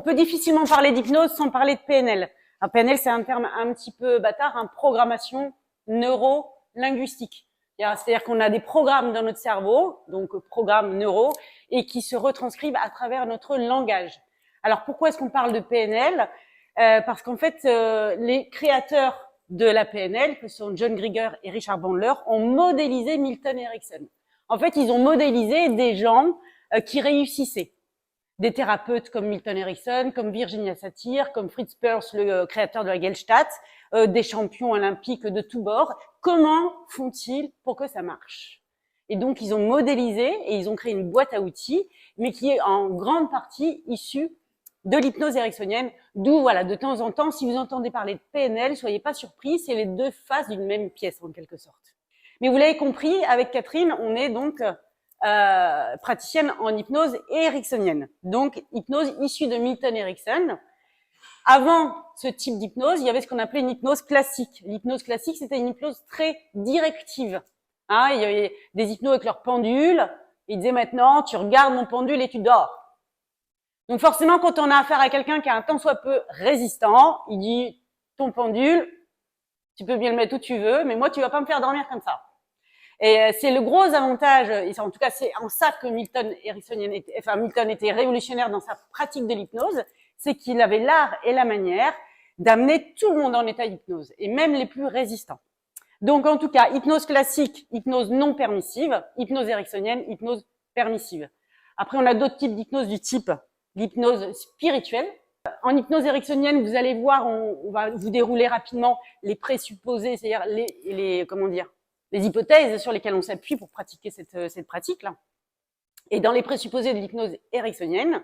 On peut difficilement parler d'hypnose sans parler de PNL. Un PNL, c'est un terme un petit peu bâtard, programmation neuro-linguistique. C'est-à-dire qu'on a des programmes dans notre cerveau, donc programmes neuro, et qui se retranscrivent à travers notre langage. Alors pourquoi est-ce qu'on parle de PNL? Parce qu'en fait, les créateurs de la PNL, que sont John Grieger et Richard Bandler, ont modélisé Milton Erickson. En fait, ils ont modélisé des gens qui réussissaient. Des thérapeutes comme Milton Erickson, comme Virginia Satir, comme Fritz Perls, le créateur de la Gestalt, des champions olympiques de tous bords. Comment font-ils pour que ça marche? Et donc, ils ont modélisé et ils ont créé une boîte à outils, mais qui est en grande partie issue de l'hypnose ericksonienne. D'où, voilà, de temps en temps, si vous entendez parler de PNL, soyez pas surpris, c'est les deux faces d'une même pièce, en quelque sorte. Mais vous l'avez compris, avec Catherine, on est donc praticienne en hypnose ericksonienne. Donc, hypnose issue de Milton Erickson. Avant ce type d'hypnose, il y avait ce qu'on appelait une hypnose classique. L'hypnose classique, c'était une hypnose très directive. Il y avait des hypnos avec leur pendule. Ils disaient maintenant, tu regardes mon pendule et tu dors. Donc forcément, quand on a affaire à quelqu'un qui a un tant soit peu résistant, il dit, ton pendule, tu peux bien le mettre où tu veux, mais moi, tu vas pas me faire dormir comme ça. Et c'est le gros avantage, et en tout cas c'est en ça que Milton était révolutionnaire dans sa pratique de l'hypnose, c'est qu'il avait l'art et la manière d'amener tout le monde en état d'hypnose, et même les plus résistants. Donc en tout cas, hypnose classique, hypnose non permissive, hypnose ericksonienne, hypnose permissive. Après, on a d'autres types d'hypnose du type l'hypnose spirituelle. En hypnose ericksonienne, vous allez voir, on va vous dérouler rapidement les présupposés, c'est-à-dire les hypothèses sur lesquelles on s'appuie pour pratiquer cette pratique-là. Et dans les présupposés de l'hypnose ericksonienne,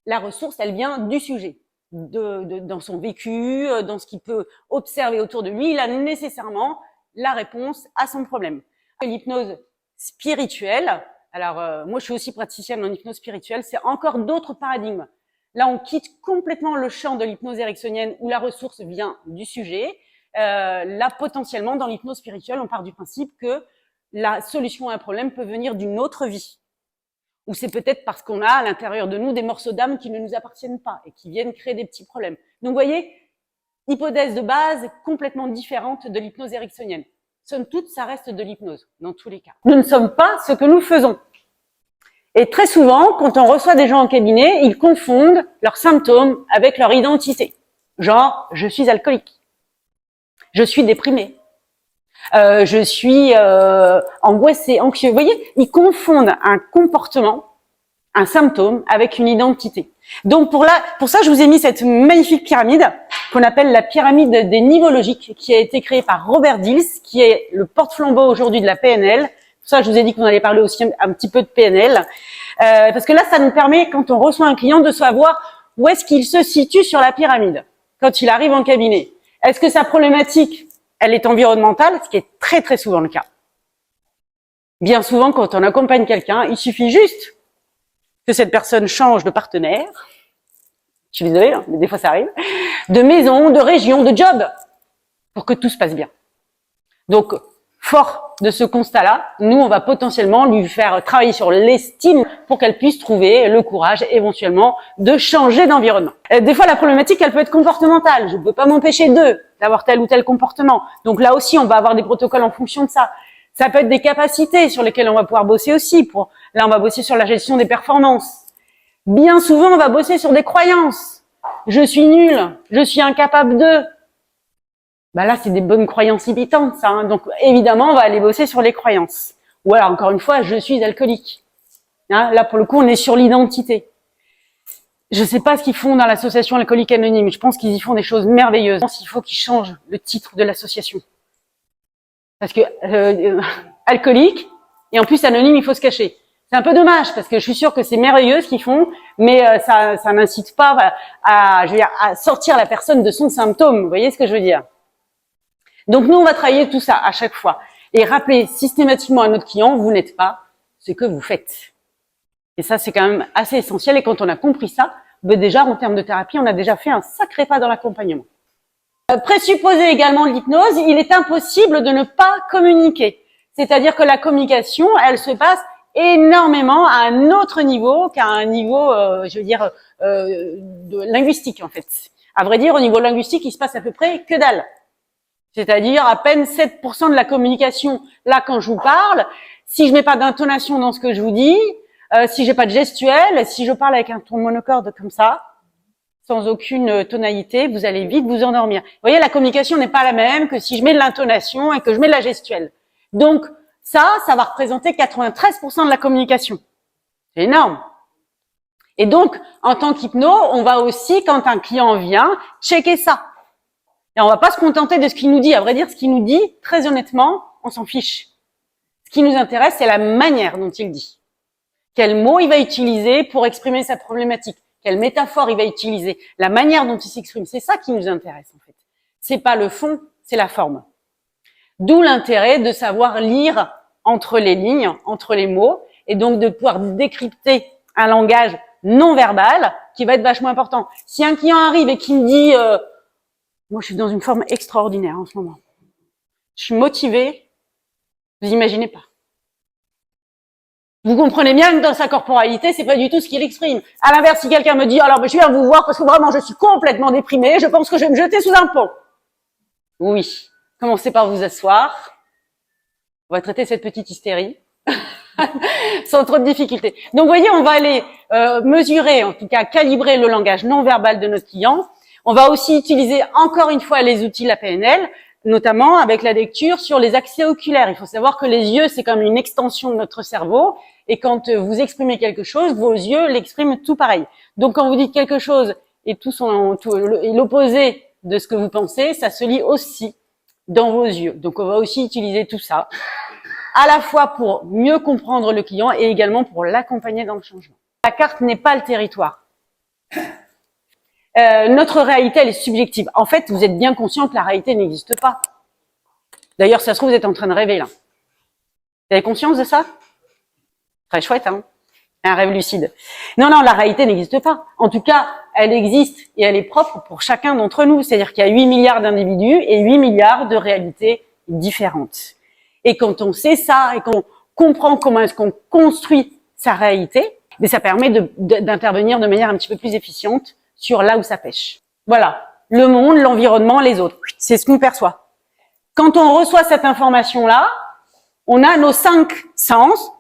la ressource, elle vient du sujet, dans son vécu, dans ce qu'il peut observer autour de lui. Il a nécessairement la réponse à son problème. L'hypnose spirituelle, alors moi je suis aussi praticienne en hypnose spirituelle, c'est encore d'autres paradigmes. Là, on quitte complètement le champ de l'hypnose ericksonienne où la ressource vient du sujet. Là, potentiellement, dans l'hypnose spirituelle, on part du principe que la solution à un problème peut venir d'une autre vie. Ou c'est peut-être parce qu'on a à l'intérieur de nous des morceaux d'âme qui ne nous appartiennent pas et qui viennent créer des petits problèmes. Donc, vous voyez, hypothèse de base complètement différente de l'hypnose ericksonienne. Somme toute, ça reste de l'hypnose, dans tous les cas. Nous ne sommes pas ce que nous faisons. Et très souvent, quand on reçoit des gens en cabinet, ils confondent leurs symptômes avec leur identité. Genre, je suis alcoolique. Je suis déprimé. Je suis angoissé, anxieux. Vous voyez, ils confondent un comportement, un symptôme, avec une identité. Donc pour ça, je vous ai mis cette magnifique pyramide qu'on appelle la pyramide des niveaux logiques, qui a été créée par Robert Dills, qui est le porte-flambeau aujourd'hui de la PNL. Pour ça, je vous ai dit qu'on allait parler aussi un petit peu de PNL, parce que là, ça nous permet, quand on reçoit un client, de savoir où est-ce qu'il se situe sur la pyramide quand il arrive en cabinet. Est-ce que sa problématique, elle est environnementale, ce qui est très très souvent le cas. Bien souvent, quand on accompagne quelqu'un, il suffit juste que cette personne change de partenaire, je suis désolée, mais des fois ça arrive, de maison, de région, de job, pour que tout se passe bien. Donc, fort de ce constat-là, nous, on va potentiellement lui faire travailler sur l'estime pour qu'elle puisse trouver le courage, éventuellement, de changer d'environnement. Des fois, la problématique, elle peut être comportementale. Je ne peux pas m'empêcher d'avoir tel ou tel comportement. Donc là aussi, on va avoir des protocoles en fonction de ça. Ça peut être des capacités sur lesquelles on va pouvoir bosser aussi. Là, on va bosser sur la gestion des performances. Bien souvent, on va bosser sur des croyances. Je suis nul, je suis incapable de... Là, c'est des bonnes croyances limitantes, ça. Hein. Donc, évidemment, on va aller bosser sur les croyances. Ou alors, encore une fois, je suis alcoolique. Hein, là, pour le coup, on est sur l'identité. Je sais pas ce qu'ils font dans l'association Alcoolique Anonyme. Je pense qu'ils y font des choses merveilleuses. Je pense qu'il faut qu'ils changent le titre de l'association. Parce que alcoolique, et en plus anonyme, il faut se cacher. C'est un peu dommage, parce que je suis sûre que c'est merveilleux ce qu'ils font, mais ça n'incite pas à sortir la personne de son symptôme. Vous voyez ce que je veux dire? Donc nous, on va travailler tout ça à chaque fois. Et rappeler systématiquement à notre client, vous n'êtes pas ce que vous faites. Et ça, c'est quand même assez essentiel. Et quand on a compris ça, déjà, en termes de thérapie, on a déjà fait un sacré pas dans l'accompagnement. Présupposer également de l'hypnose, il est impossible de ne pas communiquer. C'est-à-dire que la communication, elle se passe énormément à un autre niveau qu'à un niveau, je veux dire, de linguistique en fait. À vrai dire, au niveau linguistique, il se passe à peu près que dalle. C'est-à-dire à peine 7% de la communication. Là, quand je vous parle, si je mets pas d'intonation dans ce que je vous dis, si j'ai pas de gestuelle, si je parle avec un ton monocorde comme ça, sans aucune tonalité, vous allez vite vous endormir. Vous voyez, la communication n'est pas la même que si je mets de l'intonation et que je mets de la gestuelle. Donc, ça va représenter 93% de la communication. C'est énorme. Et donc, en tant qu'hypno, on va aussi, quand un client vient, checker ça. Et on va pas se contenter de ce qu'il nous dit. À vrai dire, ce qu'il nous dit, très honnêtement, on s'en fiche. Ce qui nous intéresse, c'est la manière dont il dit. Quel mot il va utiliser pour exprimer sa problématique. Quelle métaphore il va utiliser. La manière dont il s'exprime. C'est ça qui nous intéresse, en fait. C'est pas le fond, c'est la forme. D'où l'intérêt de savoir lire entre les lignes, entre les mots, et donc de pouvoir décrypter un langage non verbal qui va être vachement important. Si un client arrive et qui me dit moi je suis dans une forme extraordinaire en ce moment, je suis motivée, vous imaginez pas. Vous comprenez bien que dans sa corporalité, c'est pas du tout ce qu'il exprime. À l'inverse, si quelqu'un me dit alors je viens vous voir parce que vraiment je suis complètement déprimée, je pense que je vais me jeter sous un pont. Oui, commencez par vous asseoir. On va traiter cette petite hystérie sans trop de difficultés. Donc, vous voyez, on va aller mesurer, en tout cas calibrer le langage non verbal de notre client. On va aussi utiliser encore une fois les outils de la PNL, notamment avec la lecture sur les accès oculaires. Il faut savoir que les yeux, c'est comme une extension de notre cerveau. Et quand vous exprimez quelque chose, vos yeux l'expriment tout pareil. Donc, quand vous dites quelque chose et l'opposé de ce que vous pensez, ça se lit aussi dans vos yeux. Donc, on va aussi utiliser tout ça, à la fois pour mieux comprendre le client et également pour l'accompagner dans le changement. La carte n'est pas le territoire. Notre réalité, elle est subjective. En fait, vous êtes bien conscient que la réalité n'existe pas. D'ailleurs, ça se trouve, vous êtes en train de rêver, là. Vous avez conscience de ça? Très chouette, hein? Un rêve lucide. Non, la réalité n'existe pas. En tout cas, elle existe et elle est propre pour chacun d'entre nous. C'est-à-dire qu'il y a 8 milliards d'individus et 8 milliards de réalités différentes. Et quand on sait ça et qu'on comprend comment est-ce qu'on construit sa réalité, mais ça permet d'intervenir de manière un petit peu plus efficiente sur là où ça pêche. Voilà. Le monde, l'environnement, les autres. C'est ce qu'on perçoit. Quand on reçoit cette information-là, on a nos 5 sens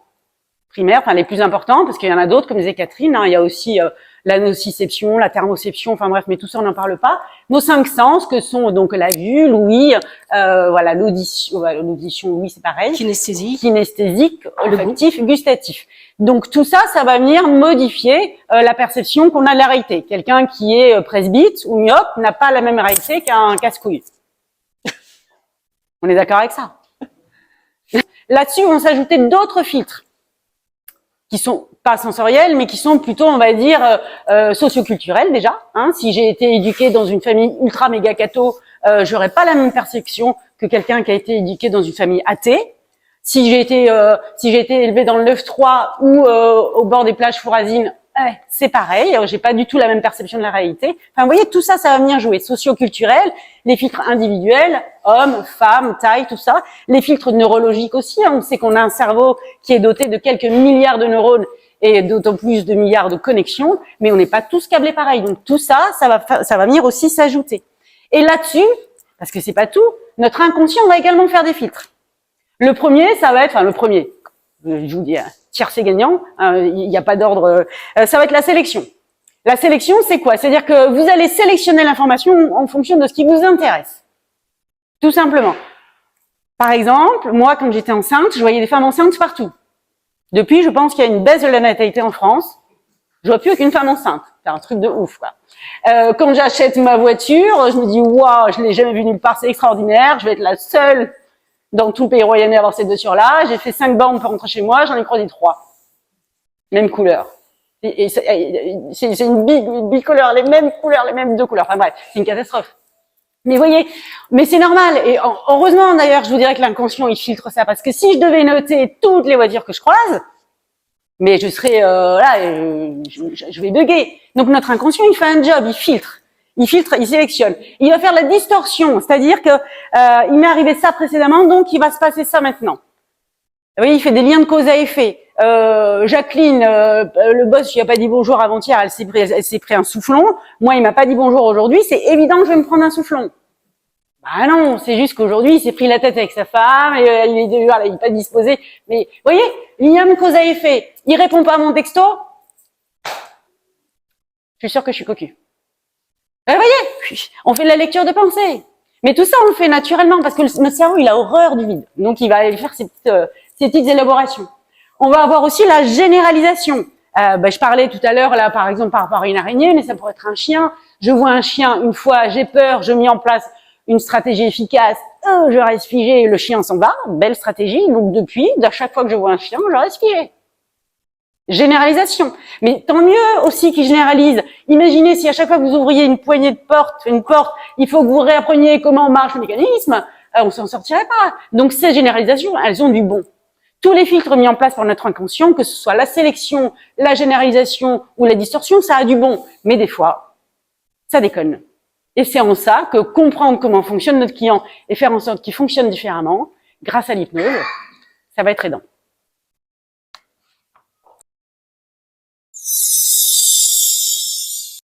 primaires, enfin les plus importants, parce qu'il y en a d'autres, comme disait Catherine, hein, il y a aussi la nociception, la thermoception, enfin bref, mais tout ça on n'en parle pas. Nos 5 sens que sont donc la vue, l'ouïe, voilà, l'audition, oui c'est pareil. Kinesthésique, olfactif, gustatif. Donc tout ça, ça va venir modifier la perception qu'on a de la réalité. Quelqu'un qui est presbyte ou myope n'a pas la même réalité qu'un casse-couille. On est d'accord avec ça? Là-dessus, vont s'ajouter d'autres filtres qui sont pas sensoriels, mais qui sont plutôt, on va dire, socioculturels déjà. Hein. Si j'ai été éduquée dans une famille ultra méga catho, j'aurais pas la même perception que quelqu'un qui a été éduqué dans une famille athée. Si j'ai été élevée dans le 9-3 ou au bord des plages Fourazine, c'est pareil. J'ai pas du tout la même perception de la réalité. Enfin, vous voyez, tout ça, ça va venir jouer. Socioculturel, les filtres individuels, hommes, femmes, taille, tout ça. Les filtres neurologiques aussi. Hein. On sait qu'on a un cerveau qui est doté de quelques milliards de neurones et d'autant plus de milliards de connexions, mais on n'est pas tous câblés pareil. Donc tout ça, ça va venir aussi s'ajouter. Et là-dessus, parce que c'est pas tout, notre inconscient va également faire des filtres. Le premier, ça va être, enfin le premier, je vous dis, tiercé gagnant, il n'y a pas d'ordre, ça va être la sélection. La sélection, c'est quoi? C'est-à-dire que vous allez sélectionner l'information en fonction de ce qui vous intéresse. Tout simplement. Par exemple, moi, quand j'étais enceinte, je voyais des femmes enceintes partout. Depuis, je pense qu'il y a une baisse de la natalité en France. Je vois plus aucune femme enceinte. C'est un truc de ouf, quoi. Quand j'achète ma voiture, je me dis, waouh, je l'ai jamais vue nulle part, c'est extraordinaire, je vais être la seule dans tout le pays royannais à avoir cette voiture-là. J'ai fait 5 bornes pour rentrer chez moi, j'en ai croisé 3. Même couleur. Et c'est une bicolore, les mêmes couleurs, les mêmes 2 couleurs. Enfin bref, c'est une catastrophe. Mais vous voyez, mais c'est normal. Et heureusement d'ailleurs, je vous dirais que l'inconscient, il filtre ça. Parce que si je devais noter toutes les voitures que je croise, mais je serais là, je vais bugger. Donc notre inconscient, il fait un job, il filtre, il sélectionne. Il va faire la distorsion, c'est-à-dire que il m'est arrivé ça précédemment, donc il va se passer ça maintenant. Vous voyez, il fait des liens de cause à effet. Jacqueline, le boss, il a pas dit bonjour avant-hier, elle s'est pris un soufflon. Moi, il m'a pas dit bonjour aujourd'hui. C'est évident que je vais me prendre un soufflon. Bah non, c'est juste qu'aujourd'hui, il s'est pris la tête avec sa femme, et, il est pas disposé. Mais, vous voyez, lien cause à effet. Il répond pas à mon texto. Je suis sûre que je suis cocu. Vous voyez, on fait de la lecture de pensée. Mais tout ça, on le fait naturellement parce que notre cerveau, il a horreur du vide. Donc, il va aller faire ces petites élaborations. On va avoir aussi la généralisation. Je parlais tout à l'heure, là, par exemple, par rapport à une araignée, mais ça pourrait être un chien. Je vois un chien, une fois, j'ai peur, je mets en place une stratégie efficace. Je reste figé, le chien s'en va. Belle stratégie. Donc, depuis, à chaque fois que je vois un chien, je reste figé. Généralisation. Mais tant mieux aussi qu'ils généralisent. Imaginez si à chaque fois que vous ouvriez une poignée de porte, une porte, il faut que vous réappreniez comment marche le mécanisme, on s'en sortirait pas. Donc ces généralisations, elles ont du bon. Tous les filtres mis en place par notre inconscient, que ce soit la sélection, la généralisation ou la distorsion, ça a du bon. Mais des fois, ça déconne. Et c'est en ça que comprendre comment fonctionne notre client et faire en sorte qu'il fonctionne différemment, grâce à l'hypnose, ça va être aidant.